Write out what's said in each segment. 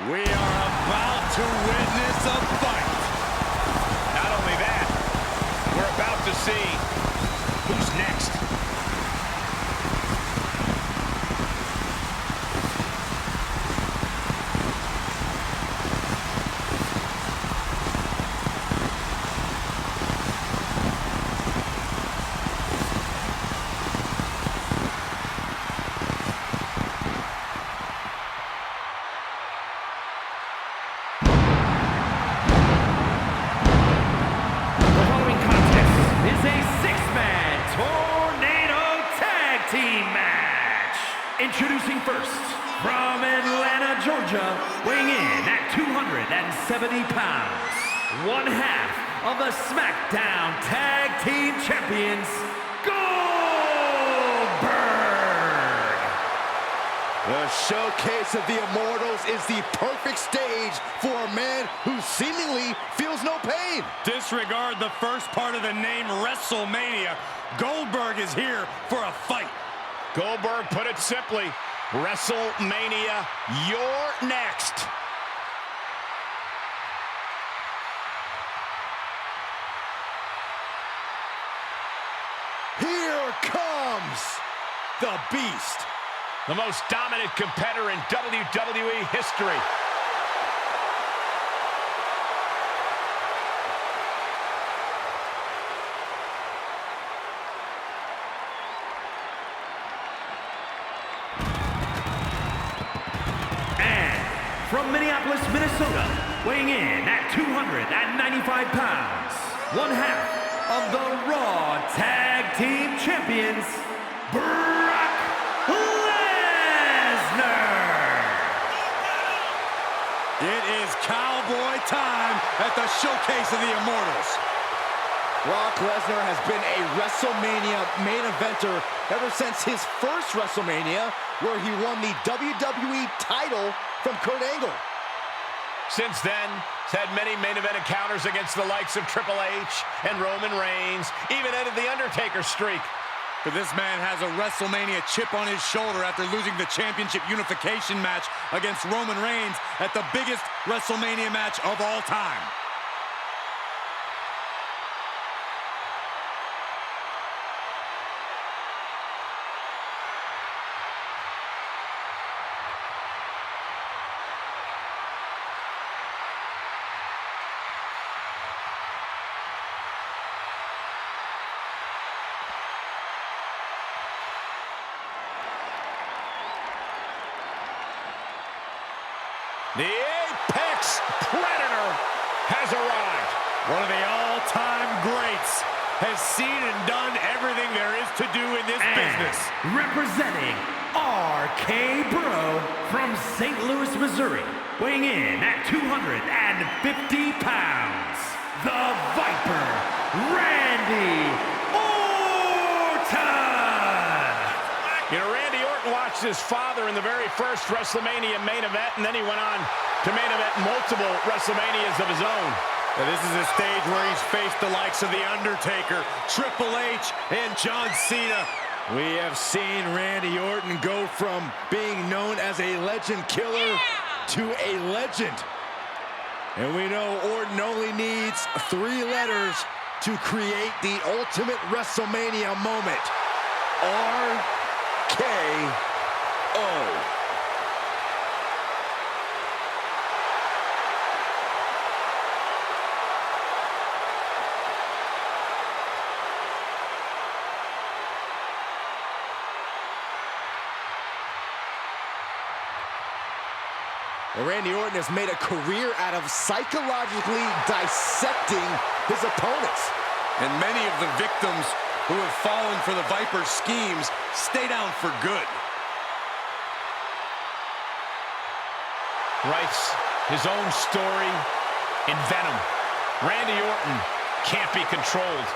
We are about to witness a fight. Not only that, we're about to see who's next. Introducing first, from Atlanta, Georgia, weighing in at 270 pounds, one half of the SmackDown Tag Team Champions, Goldberg! The showcase of the Immortals is the perfect stage for a man who seemingly feels no pain. Disregard the first part of the name WrestleMania. Goldberg is here for a fight. Goldberg put it simply, WrestleMania, you're next. Here comes the Beast. The most dominant competitor in WWE history. From Minneapolis, Minnesota, weighing in at 295 pounds, one half of the Raw Tag Team Champions, Brock Lesnar! It is cowboy time at the showcase of the Immortals. Brock Lesnar has been a WrestleMania main eventer ever since his first WrestleMania, where he won the WWE title from Kurt Angle. Since then, he's had many main event encounters against the likes of Triple H and Roman Reigns, even ended the Undertaker streak. But this man has a WrestleMania chip on his shoulder after losing the championship unification match against Roman Reigns at the biggest WrestleMania match of all time. The Apex Predator has arrived. One of the all-time greats has seen and done everything there is to do in this business. Representing RK Bro from St. Louis, Missouri, weighing in at 250 pounds, the Viper, Randy Orton! You know, Randy Orton watched his father in the very first WrestleMania main event, and then he went on to main event multiple WrestleManias of his own. Now, this is a stage where he's faced the likes of The Undertaker, Triple H, and John Cena. We have seen Randy Orton go from being known as a legend killer to a legend. And we know Orton only needs 3 letters to create the ultimate WrestleMania moment. RKO. Randy Orton has made a career out of psychologically dissecting his opponents. And many of the victims who have fallen for the Viper's schemes stay down for good. Writes his own story in Venom. Randy Orton can't be controlled.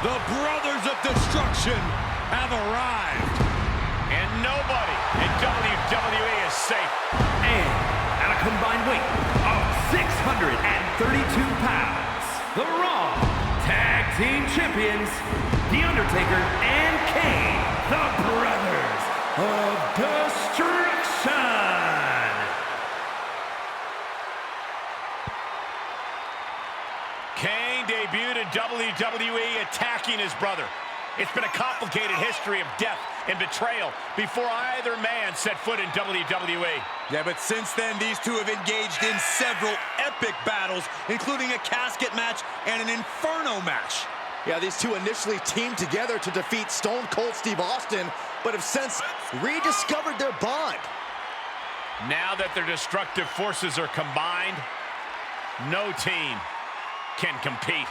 The Brothers of Destruction have arrived. And nobody in WWE is safe. And at a combined weight of 632 pounds, the Raw Tag Team Champions, The Undertaker and Kane, the Brothers of Destruction. Kane debuted in WWE attacking his brother. It's been a complicated history of death and betrayal before either man set foot in WWE. Yeah, but since then, these two have engaged in several epic battles, including a casket match and an Inferno match. Yeah, these two initially teamed together to defeat Stone Cold Steve Austin, but have since rediscovered their bond. Now that their destructive forces are combined, no team can compete.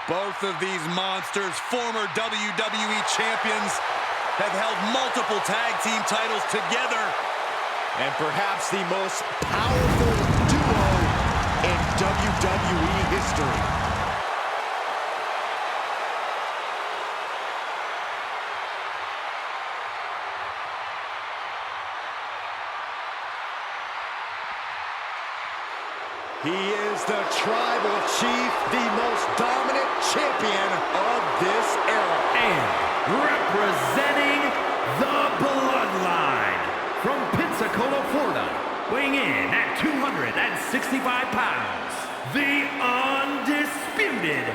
Both of these monsters, former WWE champions, have held multiple tag team titles together. And perhaps the most powerful duo in WWE history. He is the Tribal Chief, the most dominant champion of this era. And representing the Bloodline from Pensacola, Florida, weighing in at 265 pounds, the undisputed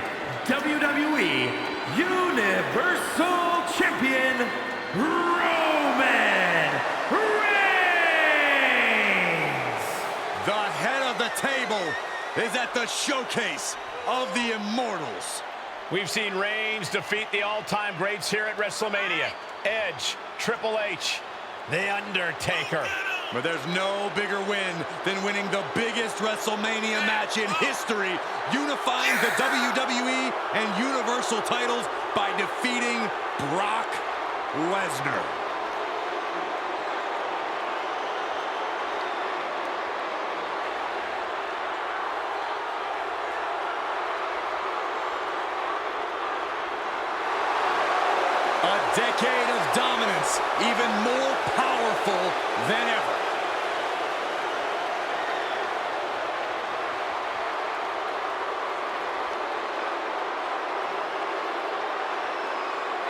WWE Universal Champion, Roman Reigns. The head of the table is at the showcase of the Immortals. We've seen Reigns defeat the all-time greats here at WrestleMania. Edge, Triple H, The Undertaker. But there's no bigger win than winning the biggest WrestleMania match in history, unifying the WWE and Universal titles by defeating Brock Lesnar. A decade of dominance, even more powerful than ever.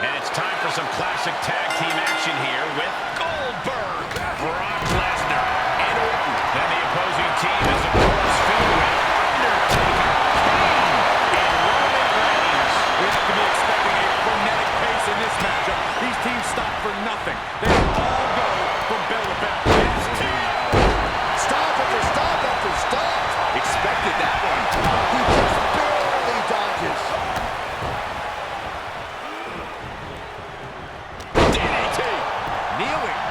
And it's time for some classic tag team action here with Goldberg, Brock Lesnar, and Orton. And the opposing team is, of course, filled with Undertaker, Kane, and Roman Reigns. We have to be expecting a frenetic pace in this matchup. These teams stop for nothing. They all go from bell to bell. Stop after stop after stop. Expected that one. He just barely dodges. DDT. Kneeling.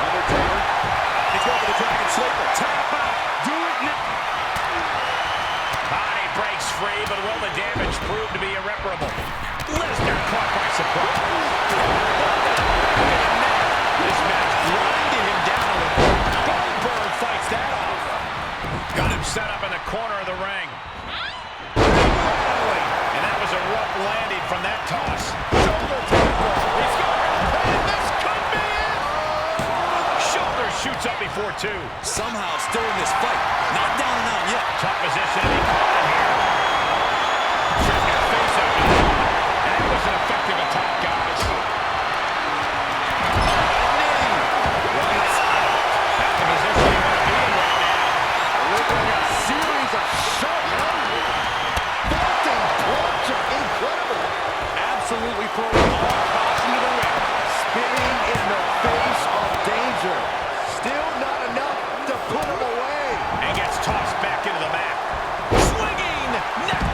Undertaker. He's going for the Dragon Sleeper. Tap out. Do it now. Body breaks free, but will the damage prove to be irreparable? Lesnar caught by surprise. This match grinding him down a little. Goldberg fights that off. Got him set up in the corner of the ring. And that was a rough landing from that toss. Shoulder tackle. He's got it. And this could be it. Shoulder shoots up before two. Somehow still in this fight. Not down and out yet. Tough position to be caught in here. Shooting your face up. And that was an effective attack, guys. That's the position you want to be in right now. Delivering a series of sharp vaulting punch. Incredible. Absolutely throwing all caution to the wind. Spinning in the face of danger. Still not enough to put him away. And gets tossed back into the mat. Swinging neck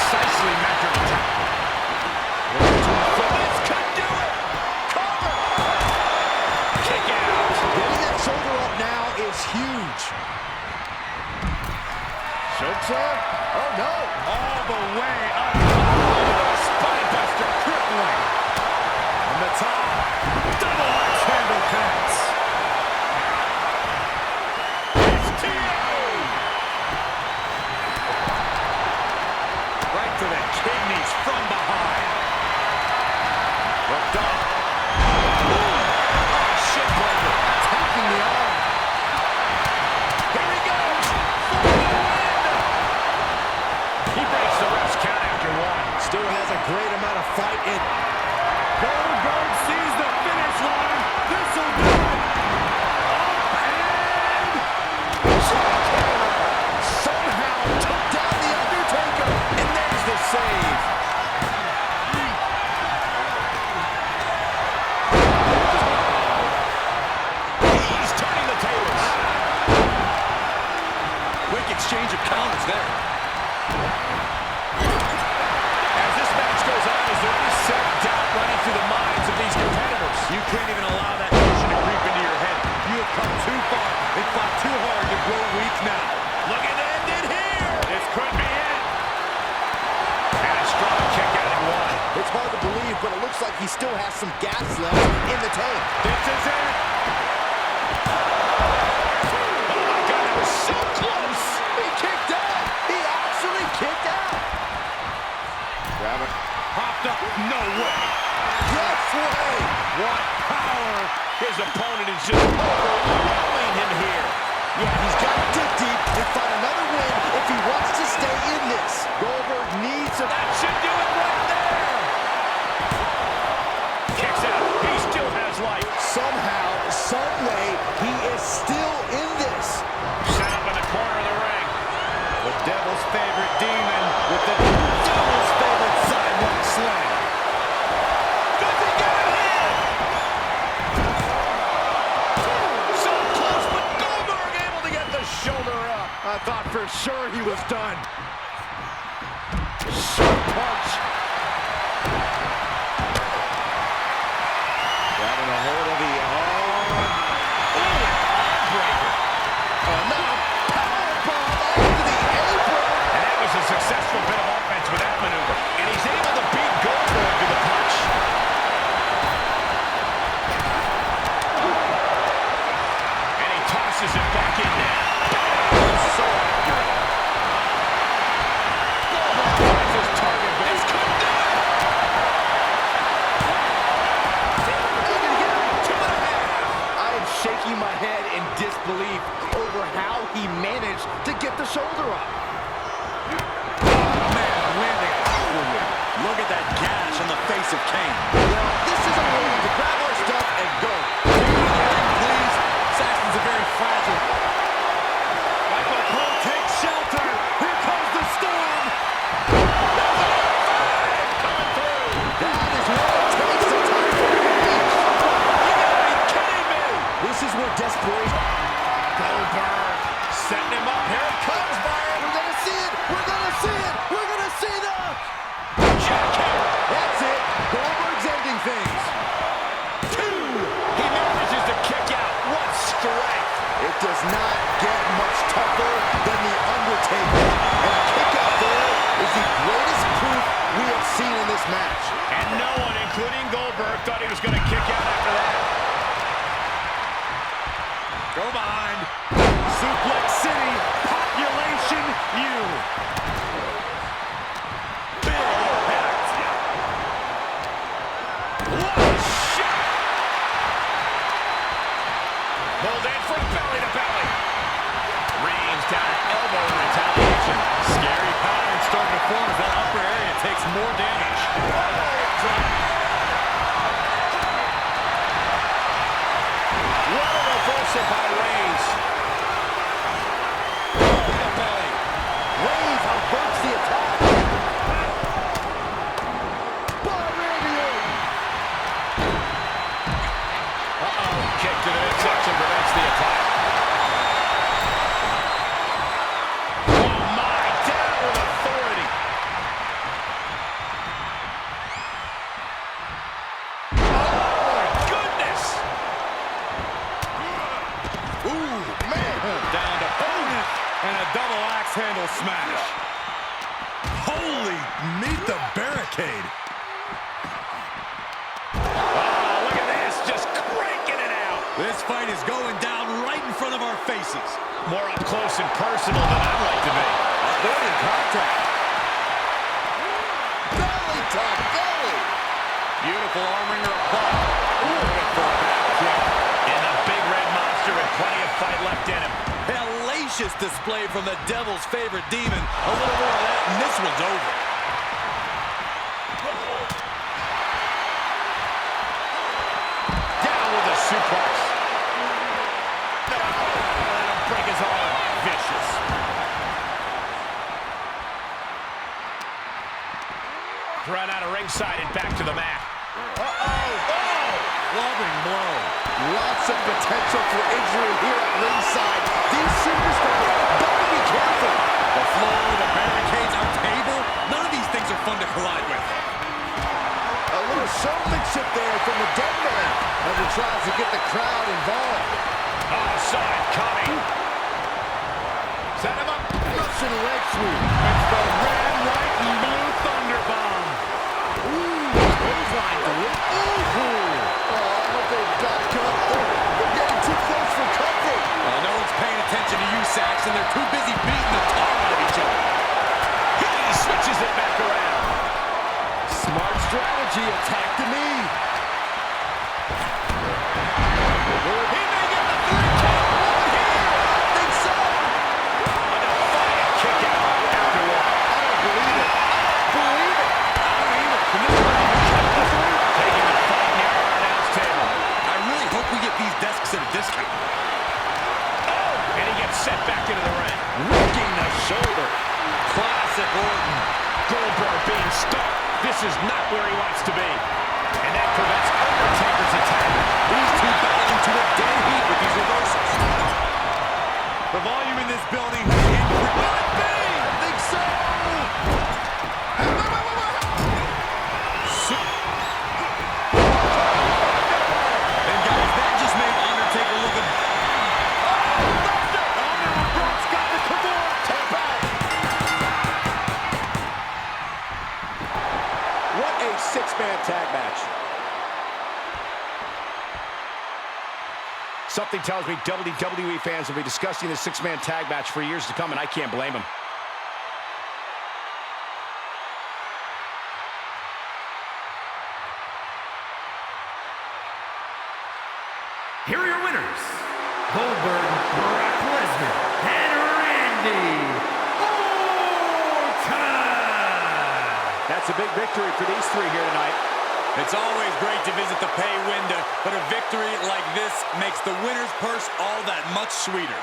precisely measured attack. This could do it. Cover. Kick out. Getting that shoulder up now is huge. Chokes her. Oh, no. All the way up. Oh, spine buster. Crippling. From the top. Double axe handle connects. Right to the kidneys from behind. Worked up. Oh, shit breaker. Attacking the arm. Here he goes. For the win. He breaks the ref's count after one. Still has a great amount of fight in. Goldberg sees the finish line. This'll do it. Somehow took down the Undertaker, and there's the save. He's turning the tables. Quick exchange of counters there. As this match goes on, is there any self-doubt running through the minds of these competitors? You can't even allow that notion to creep into your head. You have come too far and fought too hard to grow weak now. Looking to end it here. This could be it. And a strong kick out at one. It's hard to believe, but it looks like he still has some gas left in the tank. This is it. Oh my God, that was so close. He kicked out. He actually kicked out. Grab it. Popped up. No way. Yes way. What power. His opponent is just overwhelming him here. Yeah, he's got to dig deep and find another win if he wants to stay in this. Goldberg needs a... That should do it right there. Kicks out. He still has life. Somehow, some way, he is still in this. Set up in the corner of the ring. The devil's favorite demon with the devil's favorite sidewalk slam. Does he get it in? So close, but Goldberg able to get the shoulder up. I thought for sure he was done. Sharp punch. Grabbing a hold of the arm. Ooh, arm breaker. Another powerbomb onto the apron. And that was a successful bit of offense with that maneuver. And he's able to beat Goldberg to the punch. And he tosses it back in there. So accurate. Goldberg finds his target. This could do it. I am shaking my head in disbelief over how he managed to get the shoulder up. Man, landing outwardly. Look at that gash on the face of Kane. Well, this is a way to grab our stuff and go. Please, Saxton's a very fragile. Michael Cole takes shelter. Here comes the storm. Coming through. That is what it takes to tie the range. You gotta be kidding me. This is where desperation... Goldberg setting him up. Here it comes, Byron. handle smash. Holy, meet the barricade. Oh, look at this, just cranking it out. This fight is going down right in front of our faces. More up close and personal than I'd like to be. Avoiding contact. Belly to belly. Beautiful arm wringer applied. Beautiful back kick. And the big red monster with plenty of fight left in him. Hellacious display from the devil's favorite demon. A little more of that and this one's over. Down with a suplex. Let him break his arm. Vicious. Thrown out of ringside and back to the mat. Loving blow. Lots of potential for injury here at ringside. These superstars better be careful. The floor, the barricades, our table. None of these things are fun to collide with. A little showmanship there from the dead man as he tries to get the crowd involved. Oh, saw it coming. Set him up. Russian leg sweep. It's the red, white, and blue thunder bomb. Ooh, clothesline delivery. Ooh. Oh, I hope they've got it up there. They're getting too close for comfort. Well, no one's paying attention to you, Saxton. They're too busy beating the tar out of each other. He switches it back around. Smart strategy. Attack the knee. He may get the 3 count. I think so. A defiant kick out after one. I don't believe it. I don't believe it. I don't either. Can this really be kept this way? Taking the fight near our announce table. I really hope we get these desks at a discount. Oh, and he gets sent back into the ring. Working the shoulder. Classic Orton. Goldberg being stuck. This is not where he wants to be. And that prevents Undertaker's attack. These two battling to a dead heat with these reversals. The volume in this building has increased. Will it be? I think so. And guys, that just made Undertaker look a... Brock's got the Kimura. Tap out. What a six-man tag match. Something tells me WWE fans will be discussing this six-man tag match for years to come, and I can't blame them. Here are your winners, Goldberg, Brock Lesnar, and Randy Orton. That's a big victory for these three here tonight. It's always great to visit the pay window, but a victory like this makes the winner's purse all that much sweeter.